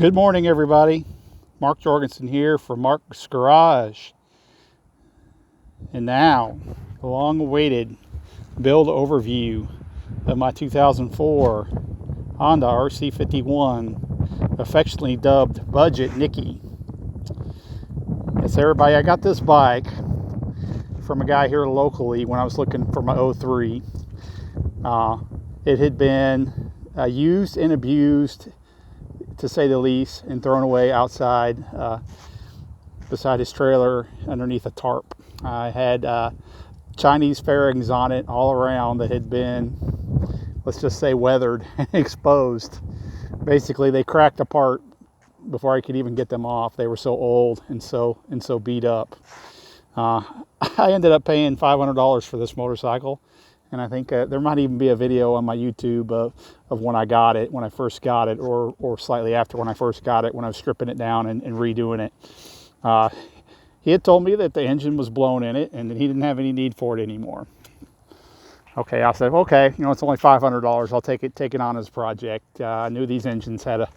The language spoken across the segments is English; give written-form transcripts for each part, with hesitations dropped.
Good morning, everybody. Mark Jorgensen here for Mark's Garage. And now, the long-awaited build overview of my 2004 Honda RC51, affectionately dubbed Budget Nicky. Yes, everybody, I got this bike from a guy here locally when I was looking for my 03. It had been used and abused, to say the least, and thrown away outside beside his trailer underneath a tarp. I had Chinese fairings on it all around that had been, let's just say, weathered and exposed. Basically, they cracked apart before I could even get them off. They were so old and so beat up. I ended up paying $500 for this motorcycle. And I think there might even be a video on my YouTube of when I got it, when I first got it, or slightly after when I first got it, when I was stripping it down and redoing it. He had told me that the engine was blown in it and that he didn't have any need for it anymore. Okay, I said, okay, it's only $500. I'll take it on as a project. I knew these engines had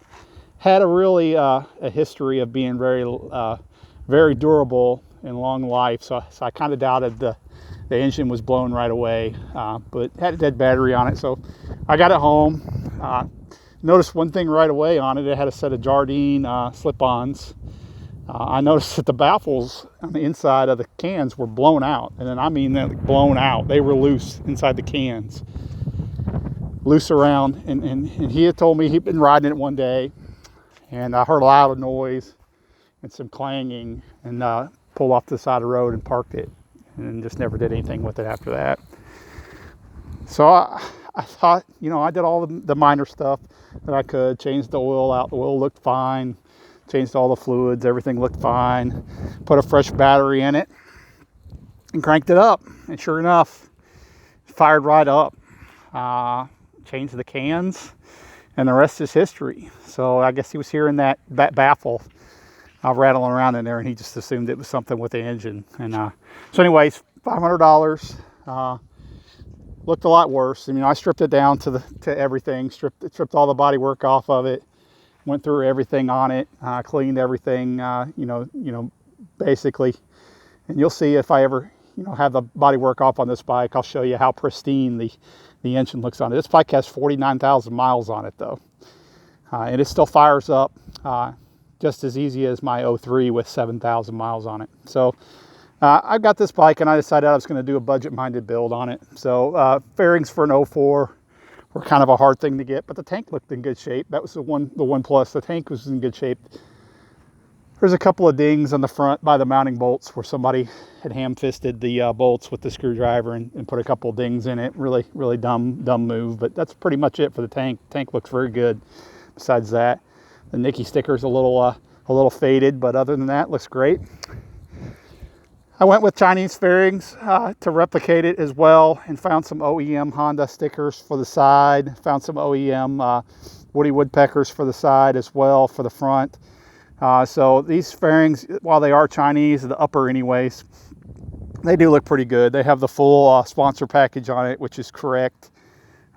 a really a history of being very durable and long life. So I kind of doubted the engine was blown right away, but had a dead battery on it. So I got it home. Noticed one thing right away on it. It had a set of Jardine slip-ons. I noticed that the baffles on the inside of the cans were blown out. And then I mean they're blown out. They were loose inside the cans. Loose around. And he had told me he'd been riding it one day. And I heard a loud noise and some clanging. And pulled off to the side of the road and parked it. And just never did anything with it after that. So I thought, I did all the minor stuff that I could. Changed the oil out. The oil looked fine. Changed all the fluids. Everything looked fine. Put a fresh battery in it and cranked it up. And sure enough, it fired right up. Changed the cans, and the rest is history. So I guess he was hearing that baffle rattling around in there, and he just assumed it was something with the engine. And so anyways, $500. Looked a lot worse. I stripped it down to everything. Stripped all the bodywork off of it. Went through everything on it. Cleaned everything. Basically. And you'll see if I ever have the bodywork off on this bike. I'll show you how pristine the engine looks on it. This bike has 49,000 miles on it though, and it still fires up. Just as easy as my 03 with 7,000 miles on it. So I got this bike and I decided I was going to do a budget-minded build on it. So fairings for an 04 were kind of a hard thing to get, but the tank looked in good shape. That was the one plus. The tank was in good shape. There's a couple of dings on the front by the mounting bolts where somebody had ham-fisted the bolts with the screwdriver and put a couple of dings in it. Really dumb move, but that's pretty much it for the tank. Tank looks very good. Besides that, the Nicky sticker's a little faded, but other than that, looks great. I went with Chinese fairings to replicate it as well, and found some OEM Honda stickers for the side. Found some OEM Woody Woodpeckers for the side as well for the front. So these fairings, while they are Chinese, the upper anyways, they do look pretty good. They have the full sponsor package on it, which is correct.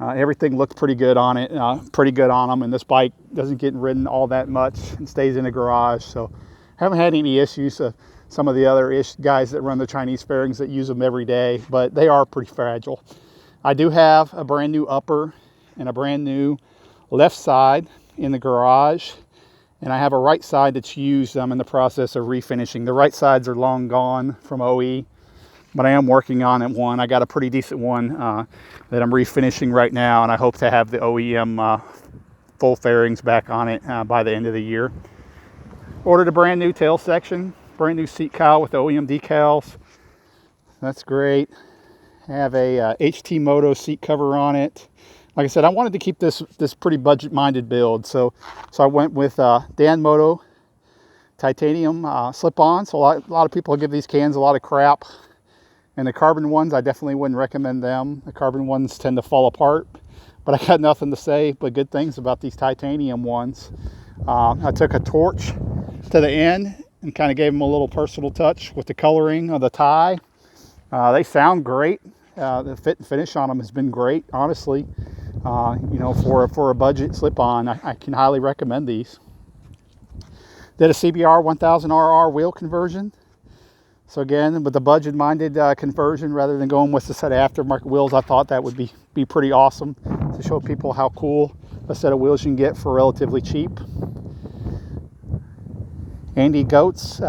Everything looked pretty good on it, pretty good on them, and this bike doesn't get ridden all that much and stays in the garage, so haven't had any issues. Some of the other guys that run the Chinese fairings that use them every day, but they are pretty fragile. I do have a brand new upper and a brand new left side in the garage, and I have a right side that's used. I'm in the process of refinishing. The right sides are long gone from OE, but I am working on it one. I got a pretty decent one that I'm refinishing right now, and I hope to have the OEM full fairings back on it by the end of the year. Ordered a brand new tail section, brand new seat cowl with OEM decals. That's great. I have a HT Moto seat cover on it. Like I said, I wanted to keep this pretty budget-minded build, so I went with Dan Moto titanium slip-ons. So a lot of people give these cans a lot of crap. And the carbon ones, I definitely wouldn't recommend them. The carbon ones tend to fall apart, but I got nothing to say but good things about these titanium ones. I took a torch to the end and kind of gave them a little personal touch with the coloring of the tie. They sound great. The fit and finish on them has been great, honestly. For a budget slip-on, I can highly recommend these. Did a CBR 1000RR wheel conversion. So again, with the budget-minded conversion, rather than going with a set of aftermarket wheels, I thought that would be pretty awesome to show people how cool a set of wheels you can get for relatively cheap. Andy Goetz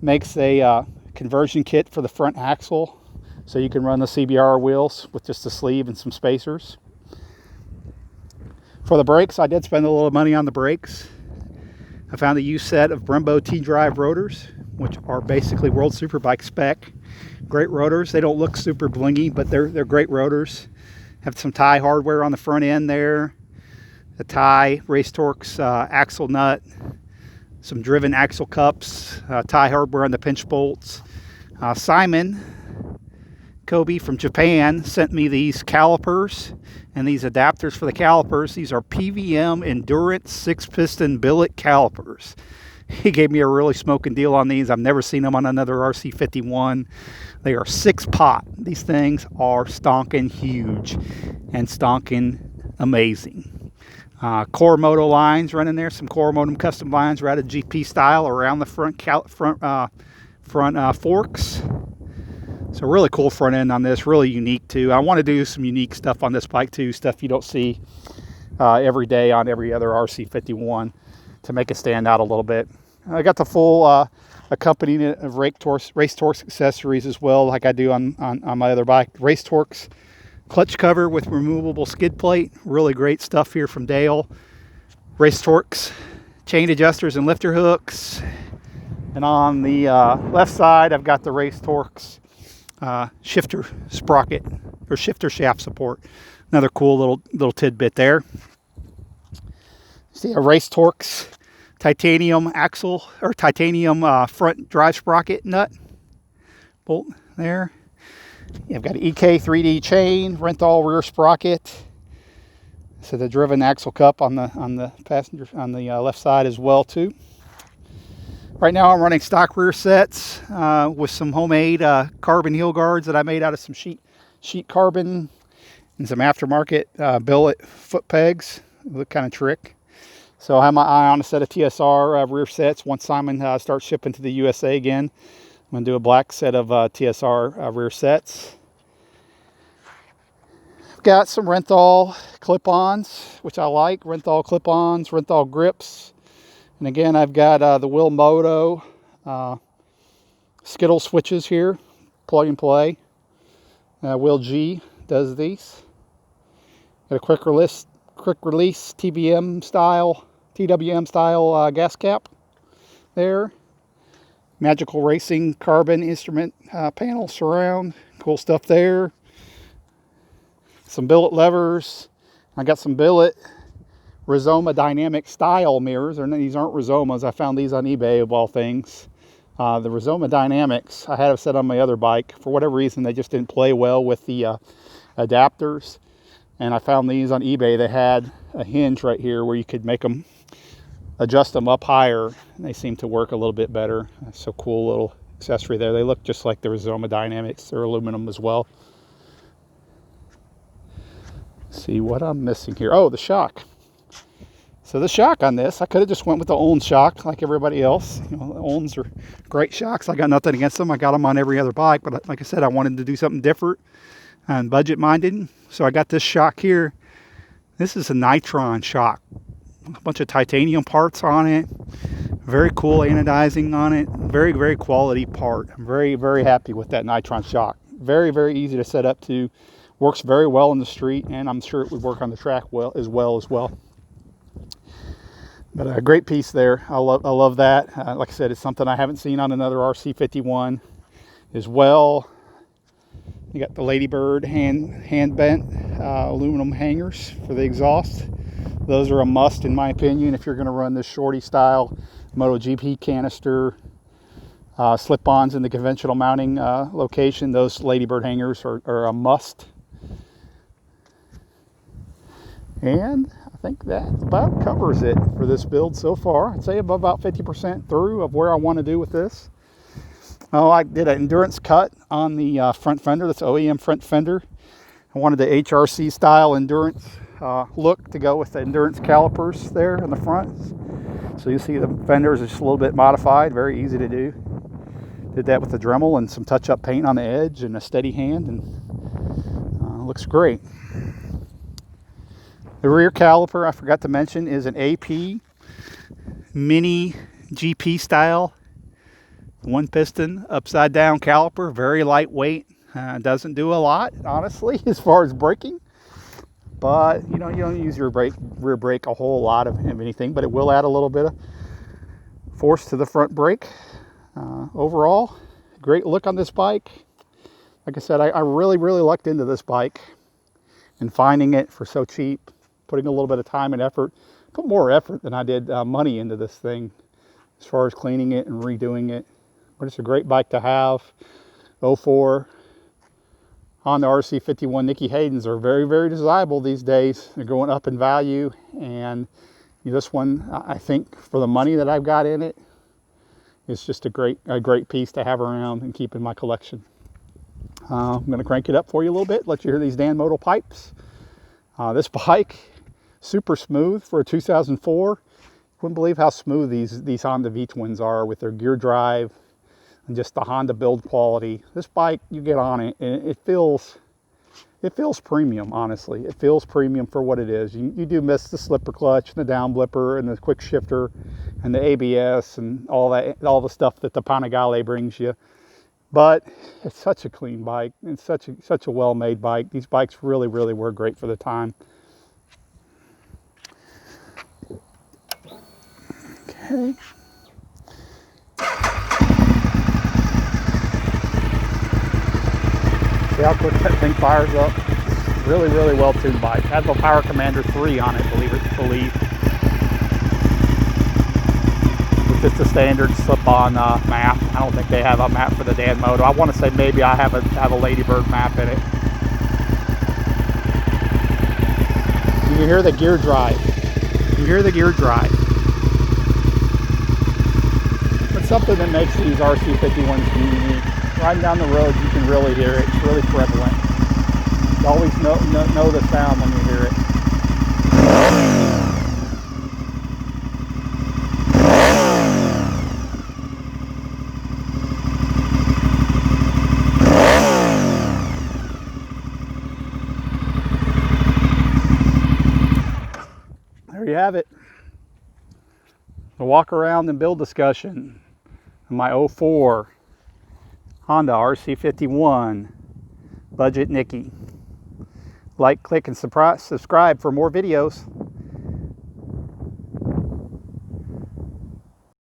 makes a conversion kit for the front axle, so you can run the CBR wheels with just a sleeve and some spacers. For the brakes, I did spend a little money on the brakes. I found a used set of Brembo T-Drive rotors, which are basically World Superbike spec. Great rotors. They don't look super blingy, but they're great rotors. Have some tie hardware on the front end there. A tie, Race Torque's axle nut, some driven axle cups, tie hardware on the pinch bolts. Simon Kobe from Japan sent me these calipers and these adapters for the calipers. These are PVM Endurance 6-piston billet calipers. He gave me a really smoking deal on these. I've never seen them on another RC51. They are 6-pot. These things are stonking huge and stonking amazing. Core moto lines running there. Some core modem custom lines routed GP style around the front forks. So really cool front end on this, really unique too. I want to do some unique stuff on this bike too, stuff you don't see every day on every other RC51 to make it stand out a little bit. I got the full accompaniment of Race Torque's accessories as well, like I do on my other bike. Race Torque's clutch cover with removable skid plate, really great stuff here from Dale. Race Torque's chain adjusters and lifter hooks. And on the left side, I've got the Race Torque's shifter sprocket or shifter shaft support. Another cool little tidbit there. See a Race Torque's titanium axle or titanium front drive sprocket nut bolt there. I've got an EK 3D chain, Renthal rear sprocket. So the driven axle cup on the passenger on the left side as well too. Right now I'm running stock rear sets with some homemade carbon heel guards that I made out of some sheet carbon and some aftermarket billet foot pegs. Look kind of trick. So I have my eye on a set of TSR rear sets. Once Simon starts shipping to the USA again, I'm going to do a black set of TSR rear sets. I've got some Renthal clip-ons, which I like. Renthal clip-ons, Renthal grips. And again, I've got the Will Moto Skittle switches here, plug and play. Will G does these. Got a quick release TWM style gas cap there. Magical Racing carbon instrument panel surround, cool stuff there. Some billet levers. I got some billet Rizoma Dynamic style mirrors. These aren't Rizomas. I found these on eBay of all things. The Rizoma Dynamics, I had a set on my other bike. For whatever reason, they just didn't play well with the adapters. And I found these on eBay. They had a hinge right here where you could adjust them up higher. And they seem to work a little bit better. So cool little accessory there. They look just like the Rizoma Dynamics. They're aluminum as well. Let's see what I'm missing here. Oh, the shock. So the shock on this, I could have just went with the Olin shock like everybody else. You know, the Olins are great shocks. I got nothing against them. I got them on every other bike, but like I said, I wanted to do something different and budget-minded. So I got this shock here. This is a Nitron shock. A bunch of titanium parts on it. Very cool anodizing on it. Very, very quality part. I'm very, very happy with that Nitron shock. Very, very easy to set up to. Works very well in the street, and I'm sure it would work on the track as well. But a great piece there. I love that. Like I said, it's something I haven't seen on another RC51 as well. You got the Ladybird hand bent aluminum hangers for the exhaust. Those are a must in my opinion if you're going to run this shorty style MotoGP canister. Slip-ons in the conventional mounting location. Those Ladybird hangers are a must. And I think that about covers it for this build so far. I'd say I'm about 50% through of where I want to do with this. Oh, I did an endurance cut on the front fender. That's OEM front fender. I wanted the HRC style endurance look to go with the endurance calipers there in the front. So you see the fenders are just a little bit modified, very easy to do. Did that with the Dremel and some touch-up paint on the edge and a steady hand, and looks great. The rear caliper, I forgot to mention, is an AP mini GP style, one piston upside down caliper, very lightweight. Doesn't do a lot, honestly, as far as braking. But you don't use your rear brake a whole lot of anything, but it will add a little bit of force to the front brake. Overall, great look on this bike. Like I said, I really lucked into this bike and finding it for so cheap, putting a little bit of time and effort, put more effort than I did money into this thing as far as cleaning it and redoing it. But it's a great bike to have. 04 Honda RC51 Nicky Haydens are very desirable these days. They're going up in value, and this one, I think, for the money that I've got in it, it's just a great piece to have around and keep in my collection. I'm going to crank it up for you a little bit, let you hear these Dan modal pipes. This bike, super smooth for a 2004. Wouldn't believe how smooth these Honda V-twins are with their gear drive and just the Honda build quality. This bike, you get on it, and it feels premium, honestly. It feels premium for what it is. You do miss the slipper clutch, and the down blipper, and the quick shifter, and the ABS, and all the stuff that the Panigale brings you. But it's such a clean bike. It's such a well-made bike. These bikes really were great for the time. Okay. See how quick that thing fires up? Really well-tuned bike. Has a Power Commander 3 on it, believe. It's just a standard slip-on map. I don't think they have a map for the Dan Moto. I want to say maybe I have a Ladybird map in it. You can hear the gear drive. It's something that makes these RC51s unique. Riding down the road, you can really hear it. It's really prevalent. You always know the sound when you hear it. There you have it. The walk around and build discussion of my 04 Honda RC51 Budget Nicky. Like, click, and subscribe for more videos.